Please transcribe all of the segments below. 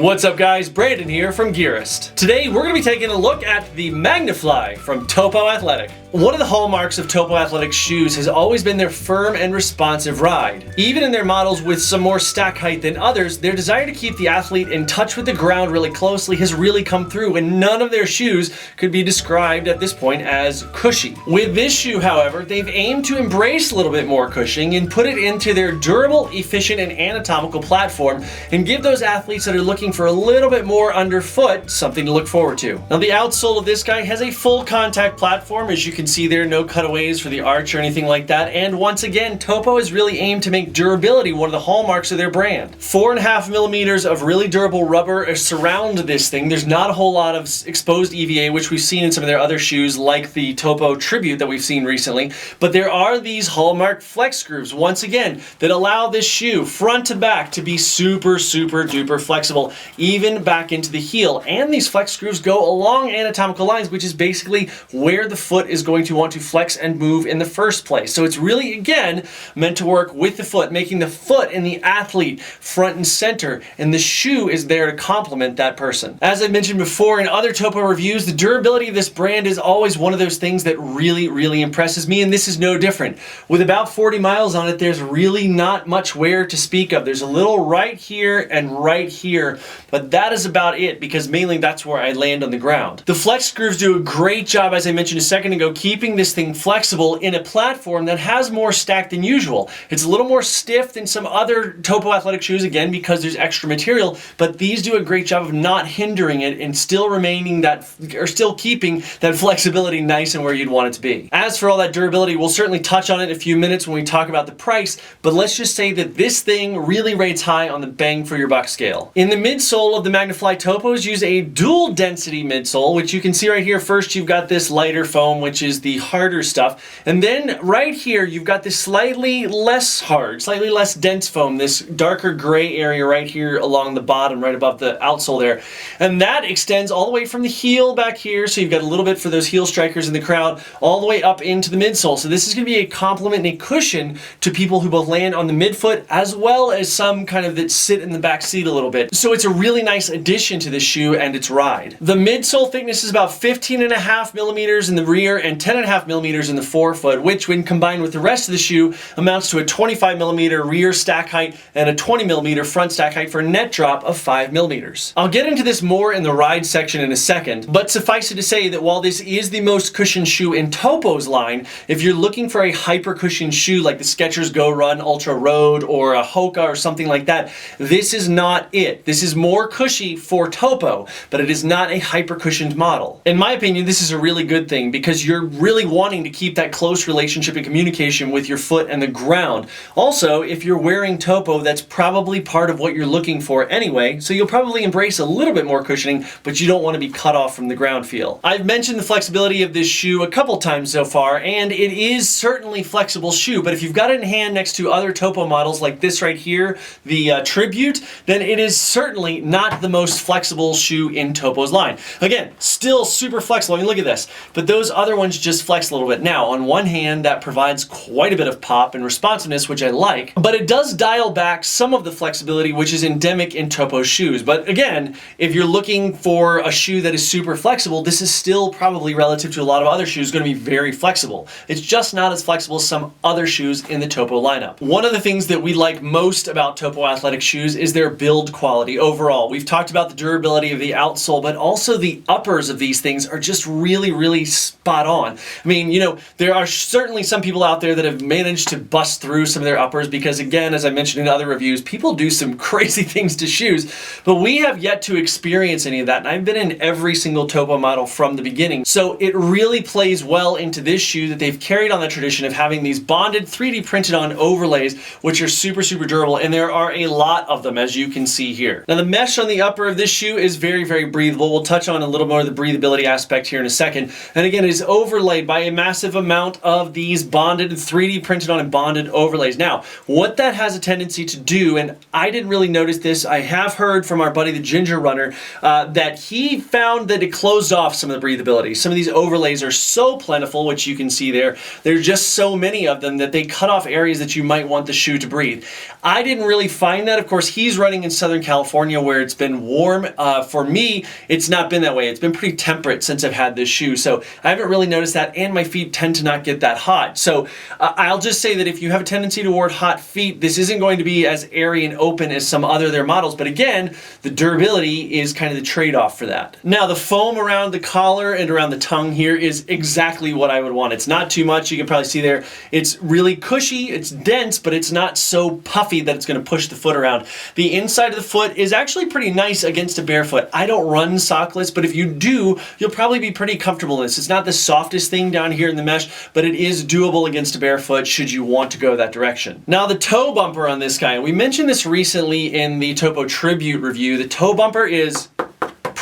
What's up guys, Brandon here from Gearist. Today we're going to be taking a look at the Magnifly from Topo Athletic. One of the hallmarks of Topo Athletic shoes has always been their firm and responsive ride. Even in their models with some more stack height than others, their desire to keep the athlete in touch with the ground really closely has really come through, and none of their shoes could be described at this point as cushy. With this shoe, however, they've aimed to embrace a little bit more cushioning and put it into their durable, efficient, and anatomical platform and give those athletes that are looking for a little bit more underfoot something to look forward to. Now the outsole of this guy has a full contact platform, as you can see there, no cutaways for the arch or anything like that, and once again Topo is really aimed to make durability one of the hallmarks of their brand. 4.5 millimeters of really durable rubber surround this thing. There's not a whole lot of exposed EVA, which we've seen in some of their other shoes like the Topo Tribute that we've seen recently, but there are these hallmark flex grooves once again that allow this shoe front to back to be super duper flexible, even back into the heel. And these flex grooves go along anatomical lines, which is basically where the foot is going to want to flex and move in the first place. So it's really, again, meant to work with the foot, making the foot and the athlete front and center, and the shoe is there to complement that person. As I mentioned before in other Topo reviews, the durability of this brand is always one of those things that really impresses me, and this is no different. With about 40 miles on it, there's really not much wear to speak of. There's a little right here and right here, but that is about it, because mainly that's where I land on the ground. The flex grooves do a great job, as I mentioned a second ago, keeping this thing flexible in a platform that has more stack than usual. It's a little more stiff than some other Topo Athletic shoes, again, because there's extra material, but these do a great job of not hindering it and still remaining that, or still keeping that flexibility nice and where you'd want it to be. As for all that durability, we'll certainly touch on it in a few minutes when we talk about the price, but let's just say that this thing really rates high on the bang for your buck scale. In the midsole of the Magnifly Topos, use a dual density midsole, which you can see right here. First, you've got this lighter foam, which is the harder stuff, and then right here you've got this slightly less hard, slightly less dense foam, this darker gray area right here along the bottom, right above the outsole there, and that extends all the way from the heel back here, so you've got a little bit for those heel strikers in the crowd, all the way up into the midsole. So this is going to be a complement and a cushion to people who both land on the midfoot as well as some kind of that sit in the back seat a little bit. So it's a really nice addition to this shoe and its ride. The midsole thickness is about 15.5 millimeters in the rear and 10.5 millimeters in the forefoot, which when combined with the rest of the shoe amounts to a 25 millimeter rear stack height and a 20 millimeter front stack height for a net drop of 5 millimeters. I'll get into this more in the ride section in a second, but suffice it to say that while this is the most cushioned shoe in Topo's line, if you're looking for a hyper cushioned shoe like the Skechers GOrun Ultra Road or a Hoka or something like that, this is not it. This is more cushy for Topo, but it is not a hyper cushioned model. In my opinion, this is a really good thing because you're really wanting to keep that close relationship and communication with your foot and the ground. Also, if you're wearing Topo, that's probably part of what you're looking for anyway, so you'll probably embrace a little bit more cushioning, but you don't want to be cut off from the ground feel. I've mentioned the flexibility of this shoe a couple times so far, and it is certainly a flexible shoe, but if you've got it in hand next to other Topo models like this right here, the Tribute, then it is certainly not the most flexible shoe in Topo's line. Again, still super flexible. I mean, look at this. But those other ones just flex a little bit. Now, on one hand, that provides quite a bit of pop and responsiveness, which I like, but it does dial back some of the flexibility which is endemic in Topo's shoes. But again, if you're looking for a shoe that is super flexible, this is still probably, relative to a lot of other shoes, going to be very flexible. It's just not as flexible as some other shoes in the Topo lineup. One of the things that we like most about Topo Athletic shoes is their build quality overall. We've talked about the durability of the outsole, but also the uppers of these things are just really spot on. I mean, you know, there are certainly some people out there that have managed to bust through some of their uppers because, again, as I mentioned in other reviews, people do some crazy things to shoes, but we have yet to experience any of that, and I've been in every single Topo model from the beginning. So it really plays well into this shoe that they've carried on the tradition of having these bonded 3D printed on overlays, which are super durable, and there are a lot of them, as you can see here. Now the mesh on the upper of this shoe is very breathable. We'll touch on a little more of the breathability aspect here in a second, and again, it is over overlaid by a massive amount of these bonded, 3D printed on and bonded overlays. Now, what that has a tendency to do, and I didn't really notice this, I have heard from our buddy the Ginger Runner that he found that it closed off some of the breathability. Some of these overlays are so plentiful, which you can see there. There's just so many of them that they cut off areas that you might want the shoe to breathe. I didn't really find that. Of course, he's running in Southern California where it's been warm. For me, it's not been that way. It's been pretty temperate since I've had this shoe, so I haven't really noticed that, and my feet tend to not get that hot. So I'll just say that if you have a tendency toward hot feet, this isn't going to be as airy and open as some other of their models, but again, the durability is kind of the trade-off for that. Now, the foam around the collar and around the tongue here is exactly what I would want. It's not too much. You can probably see there. It's really cushy, it's dense, but it's not so puffy that it's going to push the foot around. The inside of the foot is actually pretty nice against a barefoot. I don't run sockless, but if you do, you'll probably be pretty comfortable in this. It's not the softest thing down here in the mesh, but it is doable against a barefoot should you want to go that direction. Now, the toe bumper on this guy, we mentioned this recently in the Topo Tribute review. The toe bumper is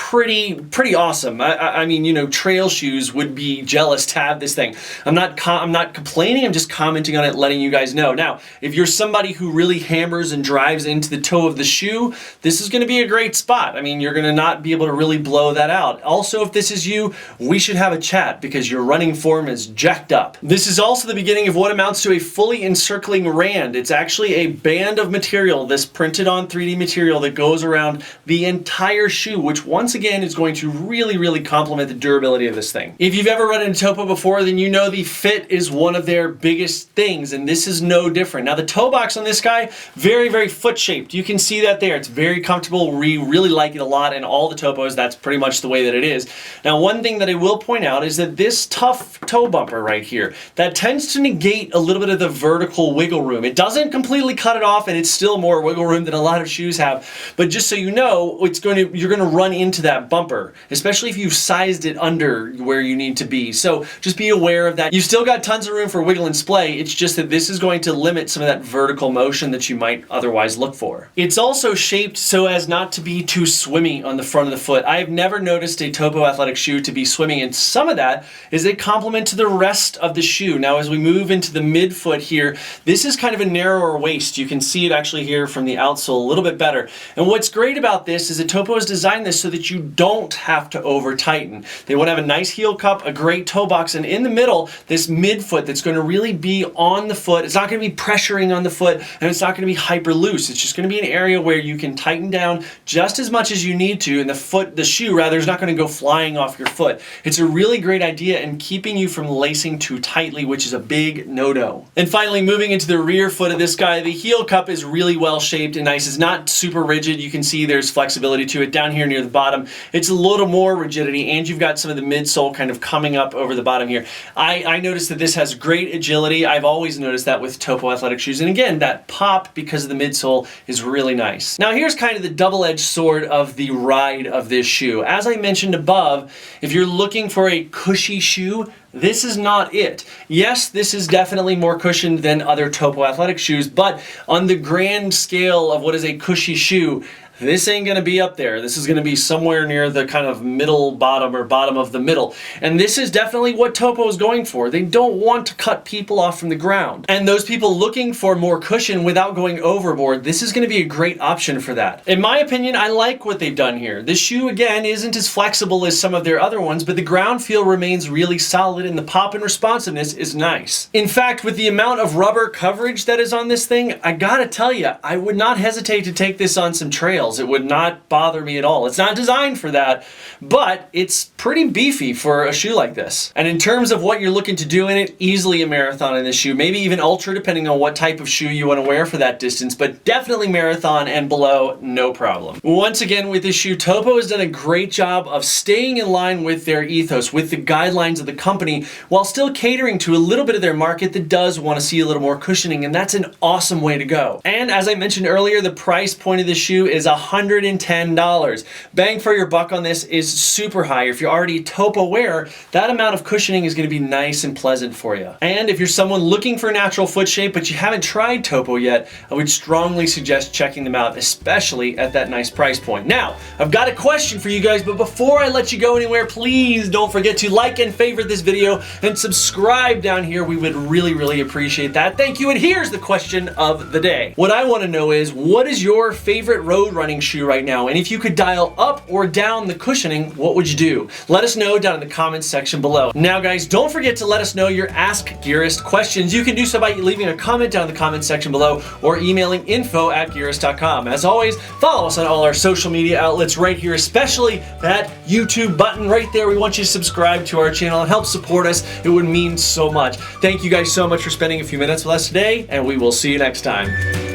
pretty awesome. I mean, you know, trail shoes would be jealous to have this thing. I'm not complaining, I'm just commenting on it, letting you guys know. Now, if you're somebody who really hammers and drives into the toe of the shoe, this is going to be a great spot. I mean, you're going to not be able to really blow that out. Also, if this is you, we should have a chat because your running form is jacked up. This is also the beginning of what amounts to a fully encircling rand. It's actually a band of material, this printed on 3D material that goes around the entire shoe, which once again is going to really complement the durability of this thing. If you've ever run into Topo before, then you know the fit is one of their biggest things, and this is no different. Now, the toe box on this guy, very foot shaped. You can see that there. It's very comfortable. We really like it a lot, and all the Topos, that's pretty much the way that it is. Now, one thing that I will point out is that this tough toe bumper right here, that tends to negate a little bit of the vertical wiggle room. It doesn't completely cut it off, and it's still more wiggle room than a lot of shoes have, but just so you know, you're going to run into that bumper, especially if you've sized it under where you need to be. So just be aware of that. You've still got tons of room for wiggle and splay. It's just that this is going to limit some of that vertical motion that you might otherwise look for. It's also shaped so as not to be too swimmy on the front of the foot. I have never noticed a Topo Athletic shoe to be swimming, and some of that is a compliment to the rest of the shoe. Now, as we move into the midfoot here, this is kind of a narrower waist. You can see it actually here from the outsole a little bit better. And what's great about this is that Topo has designed this so that you don't have to over tighten. They want to have a nice heel cup, a great toe box, and in the middle, this midfoot that's going to really be on the foot. It's not going to be pressuring on the foot, and it's not going to be hyper loose. It's just going to be an area where you can tighten down just as much as you need to, and the shoe rather is not going to go flying off your foot. It's a really great idea in keeping you from lacing too tightly, which is a big no-no. And finally, moving into the rear foot of this guy, the heel cup is really well shaped and nice. It's not super rigid. You can see there's flexibility to it down here near the bottom. It's a little more rigidity, and you've got some of the midsole kind of coming up over the bottom here. I noticed that this has great agility. I've always noticed that with Topo Athletic shoes, and again, that pop because of the midsole is really nice. Now, here's kind of the double-edged sword of the ride of this shoe. As I mentioned above, if you're looking for a cushy shoe, this is not it. Yes, this is definitely more cushioned than other Topo Athletic shoes, but on the grand scale of what is a cushy shoe, this ain't gonna be up there. This is gonna be somewhere near the kind of middle bottom or bottom of the middle. And this is definitely what Topo is going for. They don't want to cut people off from the ground. And those people looking for more cushion without going overboard, this is gonna be a great option for that. In my opinion, I like what they've done here. This shoe, again, isn't as flexible as some of their other ones, but the ground feel remains really solid and the pop and responsiveness is nice. In fact, with the amount of rubber coverage that is on this thing, I gotta tell you, I would not hesitate to take this on some trails. It would not bother me at all. It's not designed for that, but it's pretty beefy for a shoe like this. And in terms of what you're looking to do in it, easily a marathon in this shoe, maybe even ultra depending on what type of shoe you want to wear for that distance, but definitely marathon and below, no problem. Once again, with this shoe, Topo has done a great job of staying in line with their ethos, with the guidelines of the company, while still catering to a little bit of their market that does want to see a little more cushioning, and that's an awesome way to go. And as I mentioned earlier, the price point of this shoe is $110. Bang for your buck on this is super high. If you're already Topo wearer, that amount of cushioning is going to be nice and pleasant for you. And if you're someone looking for natural foot shape but you haven't tried Topo yet, I would strongly suggest checking them out, especially at that nice price point. Now, I've got a question for you guys, but before I let you go anywhere, please don't forget to like and favorite this video and subscribe down here. We would really appreciate that. Thank you. And here's the question of the day. What I want to know is, what is your favorite road running shoe right now? And if you could dial up or down the cushioning, what would you do? Let us know down in the comments section below. Now guys, don't forget to let us know your Ask Gearist questions. You can do so by leaving a comment down in the comments section below or emailing info@gearist.com. As always, follow us on all our social media outlets right here, especially that YouTube button right there. We want you to subscribe to our channel and help support us. It would mean so much. Thank you guys so much for spending a few minutes with us today, and we will see you next time.